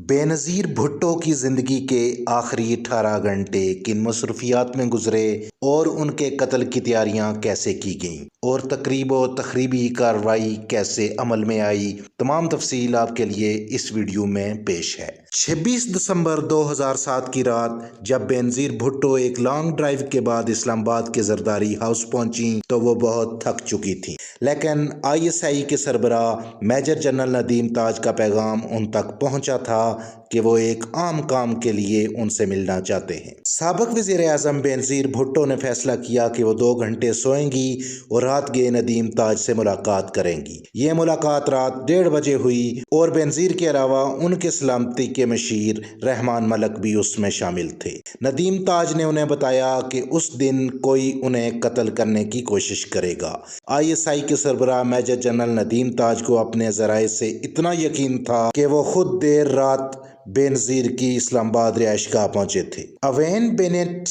بےنظیر بھٹو کی زندگی کے آخری 18 گھنٹے کن مصروفیات میں گزرے اور ان کے قتل کی تیاریاں کیسے کی گئیں اور تقریب و تخریبی کارروائی کیسے عمل میں آئی، تمام تفصیل آپ کے لیے اس ویڈیو میں پیش ہے۔ 26 دسمبر 2007 کی رات جب بےنظیر بھٹو ایک لانگ ڈرائیو کے بعد اسلام آباد کے زرداری ہاؤس پہنچیں تو وہ بہت تھک چکی تھیں، لیکن ISI کے سربراہ میجر جنرل ندیم تاج کا پیغام ان تک پہنچا تھا کہ وہ ایک عام کام کے لیے ان سے ملنا چاہتے ہیں۔ سابق وزیر اعظم بےنظیر بھٹو نے فیصلہ کیا کہ وہ 2 گھنٹے سوئیں گی اور رات گئے ندیم تاج سے ملاقات کریں گی۔ یہ ملاقات رات 1:30 بجے ہوئی اور بےنظیر کے علاوہ ان کے سلامتی کے مشیر رحمان ملک بھی اس میں شامل تھے۔ ندیم تاج نے انہیں بتایا کہ اس دن کوئی انہیں قتل کرنے کی کوشش کرے گا۔ ISI کے سربراہ میجر جنرل ندیم تاج کو اپنے ذرائع سے اتنا یقین تھا کہ وہ خود دیر رات بےنظیر کی اسلام آباد رہائش گاہ پہنچے تھے۔ اوین بینٹ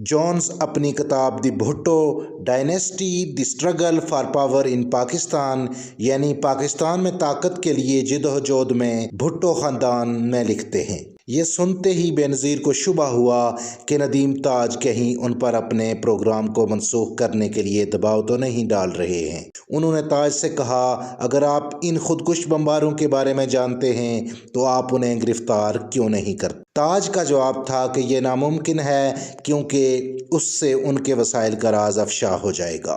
جونز اپنی کتاب the Bhutto dynasty the struggle for power in Pakistan یعنی پاکستان میں طاقت کے لیے جدوجہد میں بھٹو خاندان میں لکھتے ہیں۔ یہ سنتے ہی بےنظیر کو شبہ ہوا کہ ندیم تاج کہیں ان پر اپنے پروگرام کو منسوخ کرنے کے لیے دباؤ تو نہیں ڈال رہے ہیں۔ انہوں نے تاج سے کہا، اگر آپ ان خودکش بمباروں کے بارے میں جانتے ہیں تو آپ انہیں گرفتار کیوں نہیں کرتے؟ تاج کا جواب تھا کہ یہ ناممکن ہے کیونکہ اس سے ان کے وسائل کا راز افشا ہو جائے گا۔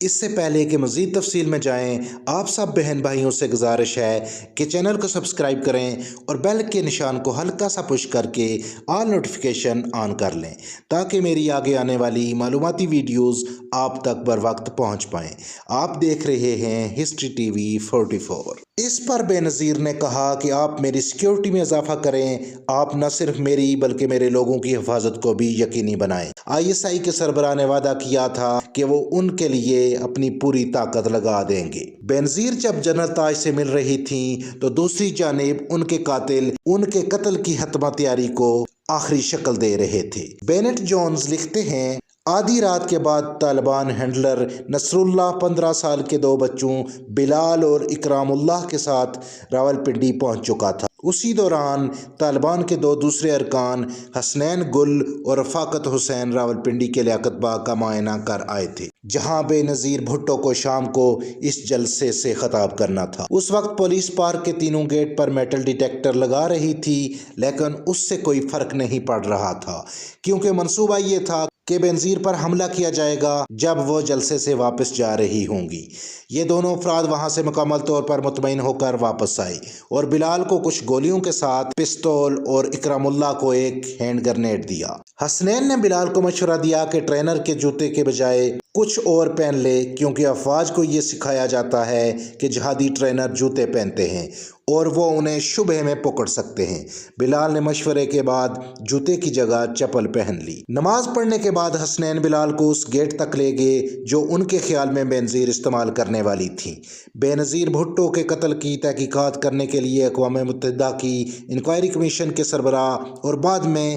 اس سے پہلے کہ مزید تفصیل میں جائیں، آپ سب بہن بھائیوں سے گزارش ہے کہ چینل کو سبسکرائب کریں اور بیل کے نشان کو ہلکا سا پش کر کے آل نوٹیفیکیشن آن کر لیں تاکہ میری آگے آنے والی معلوماتی ویڈیوز آپ تک بر وقت پہنچ پائیں۔ آپ دیکھ رہے ہیں ہسٹری ٹی وی 44۔ اس پر بےنظیر نے کہا کہ آپ میری سیکیورٹی میں اضافہ کریں، آپ نہ صرف میری بلکہ میرے لوگوں کی حفاظت کو بھی یقینی بنائیں۔ ISI کے سربراہ نے وعدہ کیا تھا کہ وہ ان کے لیے اپنی پوری طاقت لگا دیں گے۔ بےنظیر جب جنرل تاج سے مل رہی تھیں تو دوسری جانب ان کے قاتل ان کے قتل کی حتمی تیاری کو آخری شکل دے رہے تھے۔ بینٹ جونز لکھتے ہیں، آدھی رات کے بعد طالبان ہینڈلر نصر اللہ 15 سال کے 2 بچوں بلال اور اکرام اللہ کے ساتھ راولپنڈی پہنچ چکا تھا۔ اسی دوران طالبان کے 2 دوسرے ارکان حسنین گل اور رفاقت حسین راولپنڈی کے لیاقت باغ کا معائنہ کر آئے تھے، جہاں بےنظیر بھٹو کو شام کو اس جلسے سے خطاب کرنا تھا۔ اس وقت پولیس پارک کے تینوں گیٹ پر میٹل ڈیٹیکٹر لگا رہی تھی، لیکن اس سے کوئی فرق نہیں پڑ رہا تھا کیونکہ منصوبہ یہ تھا کہ بےنظیر پر حملہ کیا جائے گا جب وہ جلسے سے واپس جا رہی ہوں گی۔ یہ دونوں افراد وہاں سے مکمل طور پر مطمئن ہو کر واپس آئے اور بلال کو کچھ گولیوں کے ساتھ پستول اور اکرام اللہ کو ایک ہینڈ گرنیڈ دیا۔ حسنین نے بلال کو مشورہ دیا کہ ٹرینر کے جوتے کے بجائے کچھ اور پہن لے کیونکہ افواج کو یہ سکھایا جاتا ہے کہ جہادی ٹرینر جوتے پہنتے ہیں اور وہ انہیں شبہ میں پکڑ سکتے ہیں۔ بلال نے مشورے کے بعد جوتے کی جگہ چپل پہن لی۔ نماز پڑھنے کے بعد حسنین بلال کو اس گیٹ تک لے گئے جو ان کے خیال میں بےنظیر استعمال کرنے والی تھی۔ بےنظیر بھٹو کے قتل کی تحقیقات کرنے کے لیے اقوام متحدہ کی انکوائری کمیشن کے سربراہ اور بعد میں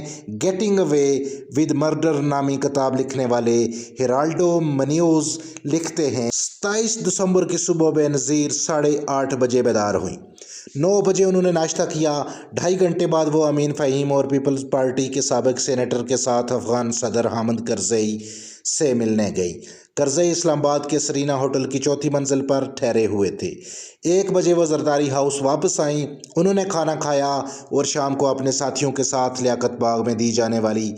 گیٹنگ اوے ود مرڈر نامی کتاب لکھنے والے ہیرالڈو منیوز لکھتے ہیں، 27 دسمبر کی صبح بےنظیر 8:30 بجے بیدار ہوئیں۔ 9 بجے انہوں نے ناشتہ کیا۔ 2.5 گھنٹے بعد وہ امین فہیم اور پیپلز پارٹی کے سابق سینیٹر کے ساتھ افغان صدر حامد کرزئی سے ملنے گئی۔ کرزئی اسلام آباد کے سرینا ہوٹل کی 4تھی منزل پر ٹھہرے ہوئے تھے۔ 1 بجے وہ زرداری ہاؤس واپس آئیں۔ انہوں نے کھانا کھایا اور شام کو اپنے ساتھیوں کے ساتھ لیاقت باغ میں دی جانے والی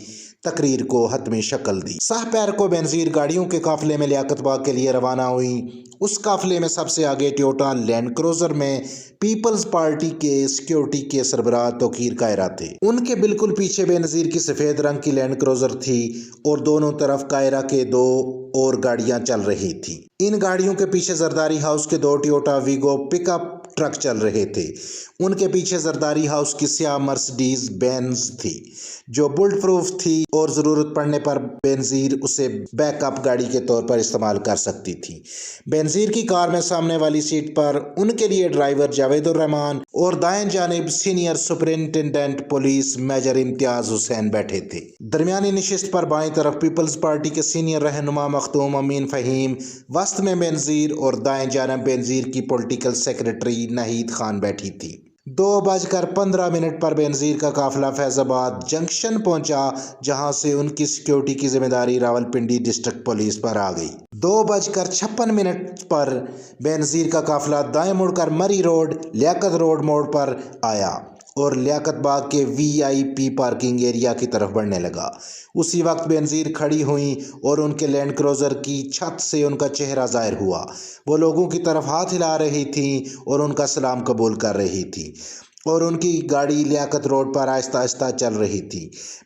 تقریر کو حتمی شکل دی۔ سہ پیر کو بےنظیر گاڑیوں کے قافلے میں لیاقت باغ کے لیے روانہ ہوئی۔ اس قافلے میں سب سے آگے ٹویوٹا لینڈ کروزر میں پیپلز پارٹی کے سیکیورٹی کے سربراہ توقیر کائرہ تھے۔ ان کے بالکل پیچھے بےنظیر کی سفید رنگ کی لینڈ کروزر تھی اور دونوں طرف کائرہ کے 2 اور گاڑیاں چل رہی تھیں۔ ان گاڑیوں کے پیچھے زرداری ہاؤس کے 2 ٹویوٹا ویگو پک اپ ٹرک چل رہے تھے۔ ان کے پیچھے زرداری ہاؤس کی سیاہ مرسڈیز بینز تھی جو بلٹ پروف تھی اور ضرورت پڑنے پر بےنظیر اسے بیک اپ گاڑی کے طور پر استعمال کر سکتی تھی۔ بےنظیر کی کار میں سامنے والی سیٹ پر ان کے لیے ڈرائیور جاوید الرحمان اور دائیں جانب سینئر سپرنٹینڈنٹ پولیس میجر امتیاز حسین بیٹھے تھے۔ درمیانی نشست پر بائیں طرف پیپلز پارٹی کے سینئر رہنما مختوم امین فہیم، وسط میں بےنظیر اور دائیں جانب بےنظیر کی پولیٹیکل سیکریٹری ناہید خان بیٹھی تھی۔ 2:15 पर बेनज़ीर का काफिला फैज़ाबाद जंक्शन पहुंचा, जहां से उनकी सिक्योरिटी की जिम्मेदारी रावलपिंडी डिस्ट्रिक्ट पुलिस पर आ गई। 2:56 पर बेनज़ीर का काफिला दाएं मुड़कर मरी रोड लियाकत रोड मोड़ पर आया और लियाकत बाग के VIP पार्किंग एरिया की तरफ बढ़ने लगा। उसी वक्त बेनज़ीर खड़ी हुई और उनके लैंड क्रूज़र की छत से उनका चेहरा ज़ाहिर हुआ। वो लोगों की तरफ हाथ हिला रही थी और उनका सलाम कबूल कर रही थी और उनकी गाड़ी लियाकत रोड पर आहिस्ता आहिस्ता चल रही थी।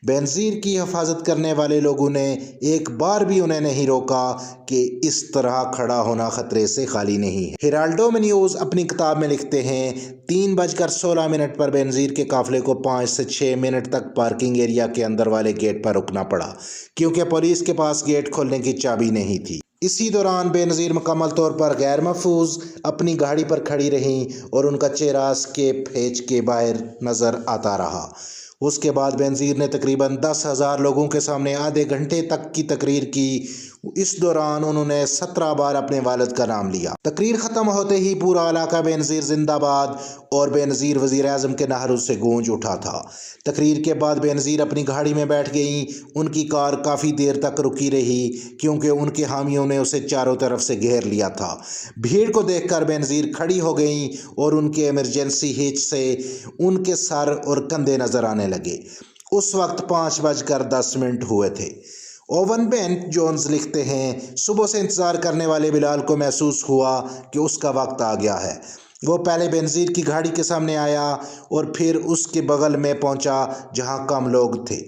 बेनज़ीर की हिफाजत करने वाले लोगों ने एक बार भी उन्हें नहीं रोका कि इस तरह खड़ा होना खतरे से खाली नहीं है। हेराल्डो में न्यूज़ अपनी किताब में लिखते हैं, 3:16 पर बेनज़ीर के काफिले को 5 से 6 मिनट तक पार्किंग एरिया के अंदर वाले गेट पर रुकना पड़ा, क्योंकि पुलिस के पास गेट खोलने की चाबी नहीं थी। इसी दौरान बेनज़ीर मुकम्मल तौर पर गैर महफूज अपनी गाड़ी पर खड़ी रहीं और उनका चेहरा स्केप हेच के बाहर नज़र आता रहा। उसके बाद बेनज़ीर ने तकरीबन 10,000 लोगों के सामने आधे घंटे तक की तकरीर की। इस दौरान उन्होंने 17 बार अपने वालिद का नाम लिया। तकरीर ख़त्म होते ही पूरा इलाका बेनज़ीर जिंदाबाद और बेनज़ीर वज़ीर आज़म के नारों से गूंज उठा था। तकरीर के बाद बेनज़ीर अपनी गाड़ी में बैठ गईं। उनकी कार काफ़ी देर तक रुकी रही, क्योंकि उनके हामियों ने उसे चारों तरफ से घेर लिया था। भीड़ को देखकर बेनज़ीर खड़ी हो गईं और उनके इमरजेंसी हिच से उनके सर और कंधे नज़र आने लगे। उस वक्त 5:10 हुए थे। ओवन बेंट जोन्स लिखते हैं, सुबह से इंतज़ार करने वाले बिलाल को महसूस हुआ कि उसका वक्त आ गया है। वो पहले बेनज़ीर की गाड़ी के सामने आया और फिर उसके बगल में पहुंचा जहां कम लोग थे।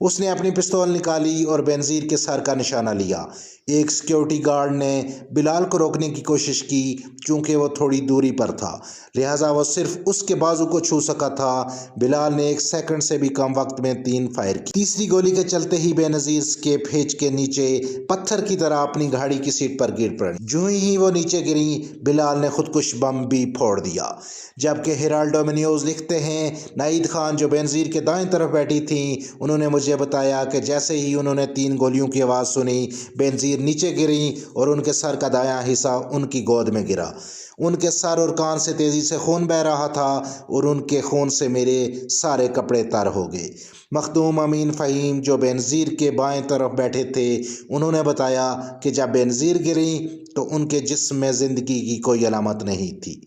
उसने अपनी पिस्तौल निकाली और बेनज़ीर के सर का निशाना लिया। एक सिक्योरिटी गार्ड ने बिलाल को रोकने की कोशिश की, चूँकि वो थोड़ी दूरी पर था, लिहाजा वो सिर्फ उसके बाजू को छू सका था। बिलाल ने 1 सेकंड से भी कम वक्त में 3 फायर की। तीसरी गोली के चलते ही बेनज़ीर स्केप हेच के नीचे पत्थर की तरह अपनी गाड़ी की सीट पर गिर पड़ी। जो ही वो नीचे गिरी, बिलाल ने खुदकुश बम भी फोड़ दिया। जबकि हेराल्डो में न्यूज़ लिखते हैं, नाहिद खान जो बेनज़ीर के दाएं तरफ बैठी थी, उन्होंने मुझे बताया कि जैसे ही उन्होंने 3 गोलियों की आवाज़ सुनी, बेनज़ीर नीचे गिरी और उनके सर का दायां हिस्सा उनकी गोद में गिरा। उनके सर और कान से तेज़ी से खून बह रहा था और उनके खून से मेरे सारे कपड़े तर हो गए। मखदूम अमीन फ़हीम जो बेनज़ीर के बाएं तरफ बैठे थे, उन्होंने बताया कि जब बेनज़ीर गिरी तो उनके जिस्म में ज़िंदगी की कोई अलामत नहीं थी।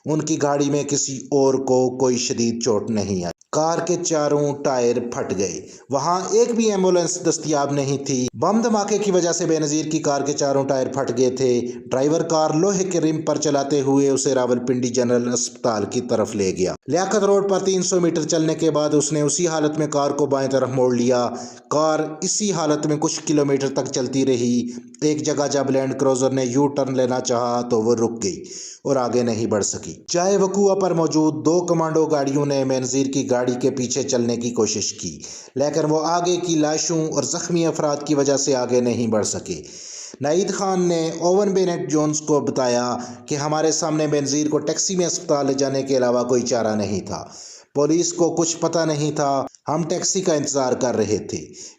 उनकी गाड़ी में किसी और को कोई शदीद चोट नहीं आई। कार के चारों टायर फट गए। वहां एक भी एम्बुलेंस दस्तयाब नहीं थी। बम धमाके की वजह से बेनज़ीर की कार के चारों टायर फट गए थे। ड्राइवर कार लोहे के रिम पर चलाते हुए उसे रावलपिंडी जनरल अस्पताल की तरफ ले गया। लियाकत रोड पर 300 मीटर चलने के बाद उसने उसी हालत में कार को बाएं तरफ मोड़ लिया। कार इसी हालत में कुछ किलोमीटर तक चलती रही। एक जगह जब लैंड क्रूज़र ने यू टर्न लेना चाहा तो वो रुक गई और आगे नहीं बढ़ सकी। चाय वकुआ पर मौजूद 2 कमांडो गाड़ियों ने बेनज़ीर की गाड़ी के पीछे चलने की कोशिश की, लेकिन वो आगे की लाशों और ज़ख्मी अफराद की वजह से आगे नहीं बढ़ सके। नाहिद खान ने ओवन बेनेट जोन्स को बताया कि हमारे सामने बेनज़ीर को टैक्सी में अस्पताल ले जाने के अलावा कोई चारा नहीं था। पुलिस को कुछ पता नहीं था। हम टैक्सी का इंतज़ार कर रहे थे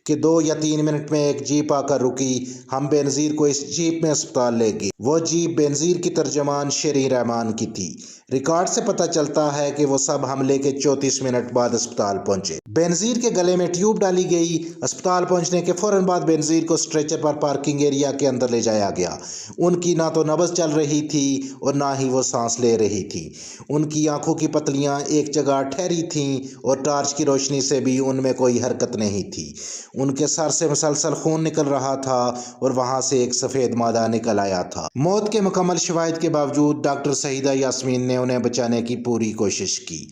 कि 2 या 3 मिनट में एक जीप आकर रुकी। हम बेनज़ीर को इस जीप में अस्पताल ले गए। वो जीप बेनज़ीर की तर्जमान शेरी रहमान की थी। रिकॉर्ड से पता चलता है कि वो सब हमले के 34 मिनट बाद अस्पताल पहुंचे। बेनज़ीर के गले में ट्यूब डाली गई। अस्पताल पहुंचने के फ़ौरन बाद बेनज़ीर को स्ट्रेचर पर पार्किंग एरिया के अंदर ले जाया गया। उनकी ना तो नब्ज़ चल रही थी और ना ही वो सांस ले रही थी। उनकी आंखों की पतलियां एक जगह ठहरी थीं और टार्च की रोशनी से भी उनमें कोई हरकत नहीं थी। उनके सर से मुसलसल खून निकल रहा था और वहां से एक सफ़ेद मादा निकल आया था। मौत के मुकम्मल शवाहिद के बावजूद डॉक्टर सईदा यास्मीन ने उन्हें बचाने की पूरी कोशिश की।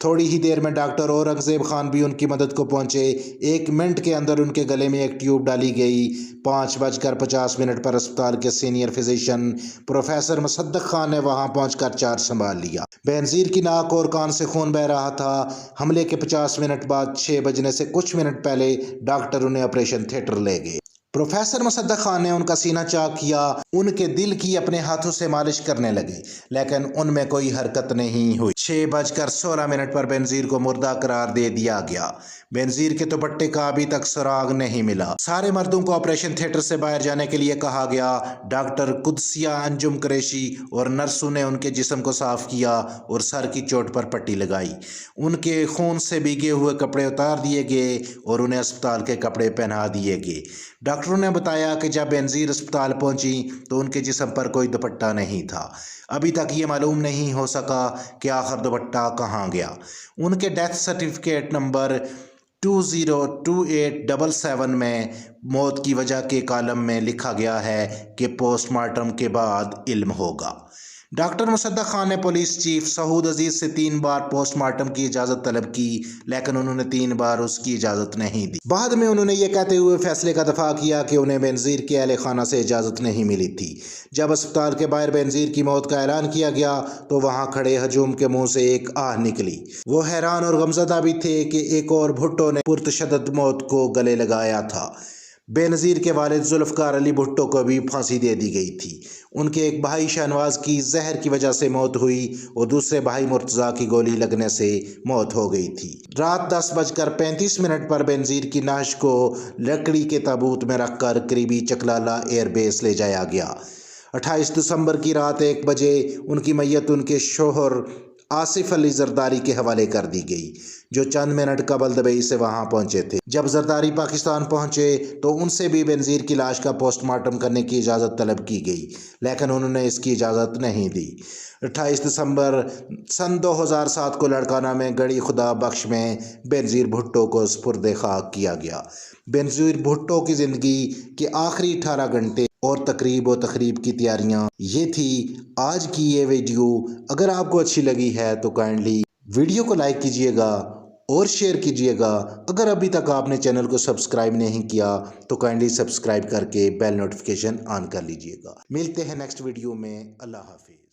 थोड़ी ही देर में डॉक्टर औरंगज़ेब खान भी उनकी मदद को पहुंचे। 1 मिनट के अंदर उनके गले में एक ट्यूब डाली गई। 5:50 पर अस्पताल के सीनियर फिजिशियन प्रोफेसर मुसद्दक खान ने वहां पहुंचकर चार्ज संभाल लिया। बेनज़ीर की नाक और कान से खून बह रहा था। हमले के 50 मिनट बाद 6 बजने से कुछ मिनट पहले डॉक्टर उन्हें ऑपरेशन थिएटर ले गए। प्रोफेसर मुसद्दक खान ने उनका सीना चाक किया, उनके दिल की अपने हाथों से मालिश करने लगे, लेकिन उनमें कोई हरकत नहीं हुई। 6:16 पर बेनजीर को मुर्दा करार दे दिया गया। बेनजीर के दुपट्टे का अभी तक सुराग नहीं मिला। सारे मर्दों को ऑपरेशन थिएटर से बाहर जाने के लिए कहा गया। डॉक्टर कुदसिया अंजुम कुरैशी और नर्सों ने उनके जिस्म को साफ किया और सर की चोट पर पट्टी लगाई। उनके खून से भीगे हुए कपड़े उतार दिए गए और उन्हें अस्पताल के कपड़े पहना दिए गए। डॉक्टरों ने बताया कि जब बेनजीर अस्पताल पहुंची तो उनके जिस्म पर कोई दुपट्टा नहीं था। अभी तक ये मालूम नहीं हो सका कि आखिर दुपट्टा कहाँ गया। उनके डेथ सर्टिफिकेट नंबर 202877 में मौत की वजह के कॉलम में लिखा गया है कि पोस्टमार्टम के बाद इल्म होगा। डॉक्टर मुसद्दक खान ने पुलिस चीफ सऊद अजीज से 3 बार पोस्टमार्टम की इजाज़त तलब की, लेकिन उन्होंने 3 बार उसकी इजाज़त नहीं दी। बाद में उन्होंने ये कहते हुए फैसले का दफा किया कि उन्हें बेनजीर के अहले खाना से इजाज़त नहीं मिली थी। जब अस्पताल के बाहर बेनजीर की मौत का ऐलान किया गया तो वहाँ खड़े हजूम के मुंह से एक आह निकली। वो हैरान और गमज़दा भी थे कि एक और भुट्टो ने पुरतशद्दद मौत को गले लगाया था। बेनज़ीर के वालिद जुल्फ़कार अली भुट्टो को भी फांसी दे दी गई थी। उनके एक भाई शहनवाज की जहर की वजह से मौत हुई और दूसरे भाई मुर्तज़ा की गोली लगने से मौत हो गई थी। रात 10:35 पर बेनज़ीर की नाश को लकड़ी के ताबूत में रखकर करीबी चकलाला एयरबेस ले जाया गया। 28 दिसंबर की रात 1 बजे उनकी मैयत उनके शोहर आसिफ अली जरदारी के हवाले कर दी गई, जो चंद मिनट कबल दुबई से वहां पहुंचे थे। जब जरदारी पाकिस्तान पहुंचे तो उनसे भी बेनज़ीर की लाश का पोस्टमार्टम करने की इजाज़त तलब की गई, लेकिन उन्होंने इसकी इजाज़त नहीं दी। 28 दिसंबर सन 2007 को लड़काना में गड़ी खुदा बख्श में बेनज़ीर भुट्टो को सुपुर्द खाक किया गया। बेनज़ीर भुट्टो की ज़िंदगी के आखिरी 18 घंटे और तकरीब व तकरीब की तैयारियां ये थी आज की ये वीडियो। अगर आपको अच्छी लगी है तो काइंडली वीडियो को लाइक कीजिएगा और शेयर कीजिएगा। अगर अभी तक आपने चैनल को सब्सक्राइब नहीं किया तो काइंडली सब्सक्राइब करके बेल नोटिफिकेशन ऑन कर लीजिएगा। मिलते हैं नेक्स्ट वीडियो में। अल्लाह हाफिज़।